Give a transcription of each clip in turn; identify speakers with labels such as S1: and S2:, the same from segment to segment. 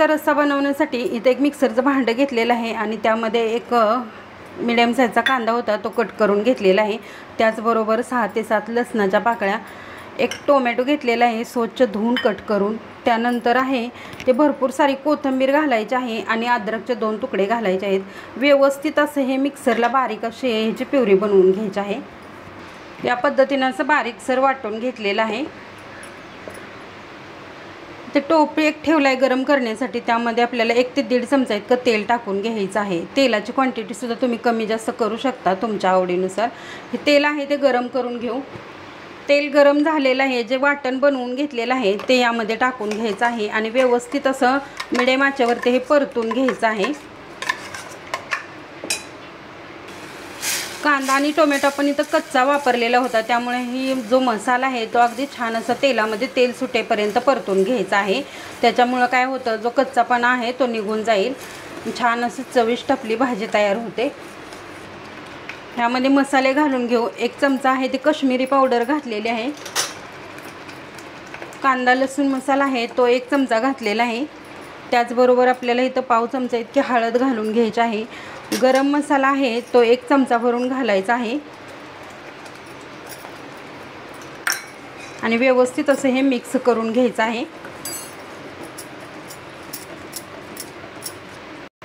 S1: मच्छीचा रस्सा बनवण्यासाठी इथे एक मिक्सरचं भांडं घेतलेलं आहे आणि त्यामध्ये एक मीडियम साईजचा कांदा होता तो कट करून घेतलेला आहे। त्याचबरोबर 6 ते 7 लसणाच्या पाकळ्या, एक टोमॅटो घेतलेला आहे स्वच्छ धुवून कट करून। त्यानंतर आहे ते भरपूर सारी कोथिंबीर घालायची आहे आणि अद्रकचे 2 तुकडे घालायचे आहेत। व्यवस्थित असं हे मिक्सरला बारीक अशी ह्याची प्युरी बनवून घ्यायची आहे। या पद्धतीने असं बारीकसर वाटून घेतलेलं आहे। ते टोपी एक ठेवलाय गरम करण्यासाठी, त्यामध्ये आपल्याला 1 ते 1.5 चमचा इतकं तेल टाकून घ्यायचं आहे। तेलाची क्वांटिटी सुद्धा तुम्ही कमी जास्त करू शकता तुमच्या आवडीनुसार। हे तेल आहे ते गरम करून घेऊ। तेल गरम झालेलं आहे, जे वाटण बनवून घेतलेलं आहे ते यामध्ये टाकून घ्यायचं आहे आणि व्यवस्थित असं मिडियम आचेवरती हे परतून घ्यायचं आहे। कांदा आणि टोमॅटो आपण इथं कच्चा वापरलेला होता, त्यामुळे ही जो मसाला आहे तो अगदी छान असा तेलामध्ये तेल सुटेपर्यंत परतून घ्यायचा आहे। त्याच्यामुळे काय होतं, जो कच्चापणा आहे तो निघून जाईल, छान अशी चविष्ट आपली भाजी तयार होते। ह्यामध्ये मसाले घालून घेऊ। 1 चमचा आहे ते काश्मीरी पावडर घातलेली आहे। कांदा लसूण मसाला आहे तो 1 चमचा घातलेला आहे। त्याचबरोबर आपल्याला इथं पाव चमचा इतकी हळद घालून घ्यायची आहे। गरम मसाला आहे तो 1 चमचा भरून घालायचा आहे आणि व्यवस्थित असं हे मिक्स करून घ्यायचं आहे।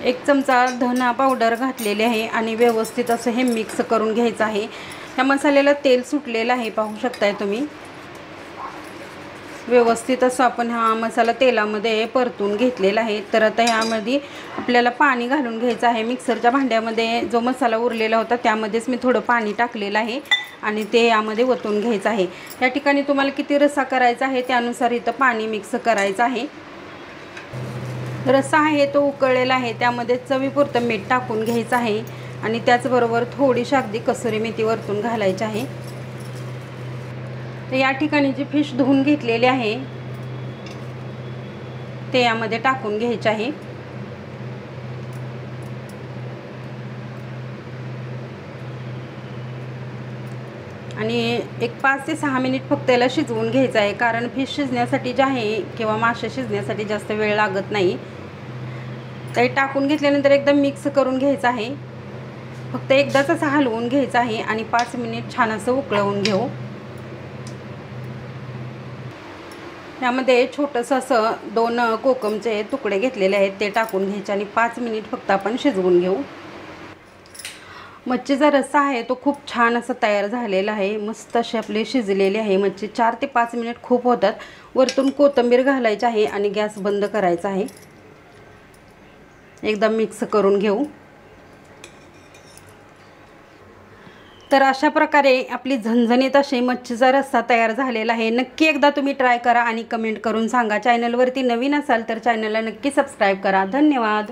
S1: 1 चमचा धना पावडर घातलेले आहे आणि व्यवस्थित असं हे मिक्स करून घ्यायचं आहे। ह्या मसाल्याला तेल सुटलेलं आहे, पाहू शकताय तुम्ही। व्यवस्थित असं आपण हा मसाला तेलामध्ये परतून घेतलेला आहे। तर आता ह्यामध्ये आपल्याला पाणी घालून घ्यायचं आहे। मिक्सरच्या भांड्यामध्ये जो मसाला उरलेला होता त्यामध्येच मी थोडं पाणी टाकलेलं आहे आणि ते यामध्ये ओतून घ्यायचं आहे। या ठिकाणी तुम्हाला किती रस्सा करायचा आहे त्यानुसार इथं पाणी मिक्स करायचं आहे। रस्सा आहे तो उकळलेला आहे, त्यामध्ये चवीपुरतं मीठ टाकून घ्यायचं आहे आणि त्याचबरोबर थोडीशी अगदी कसुरी मेथी वरतून घालायची आहे। तर या ठिकाणी जी फिश धुवून घेतलेली आहे ते यामध्ये टाकून घ्यायचे आहे आणि एक 5 ते 6 मिनिट फक्त याला शिजवून घ्यायचं आहे, कारण फिश शिजण्यासाठी जे आहे किंवा मासे शिजण्यासाठी जास्त वेळ लागत नाही। ते टाकून घेतल्यानंतर एकदम मिक्स करून घ्यायचं आहे। फक्त एकदाच असं हलवून घ्यायचं आहे आणि 5 मिनिट छान असं उकळवून घेऊ। यामध्ये छोटंसं असं 2 कोकमचे तुकडे घेतलेले आहेत ते टाकून घ्यायचे आणि 5 मिनिट फक्त आपण शिजवून घेऊ। मच्छीचा रस्सा आहे तो खूप छान असा तयार झालेला आहे। मस्त अशी आपली शिजलेली आहे मच्छी। 4 ते 5 मिनिट खूप होतात। वरतून कोथिंबीर घालायची आहे आणि गॅस बंद करायचा आहे। एकदम मिक्स करून घेऊ। तर अशा प्रकारे आपली झणझणीत अशी मच्छीचा रस्सा तयार झालेला आहे। नक्की एकदा तुम्ही ट्राय करा आणि कमेंट करून सांगा। चॅनलवरती नवीन असाल तर चॅनलला नक्की सबस्क्राईब करा। धन्यवाद।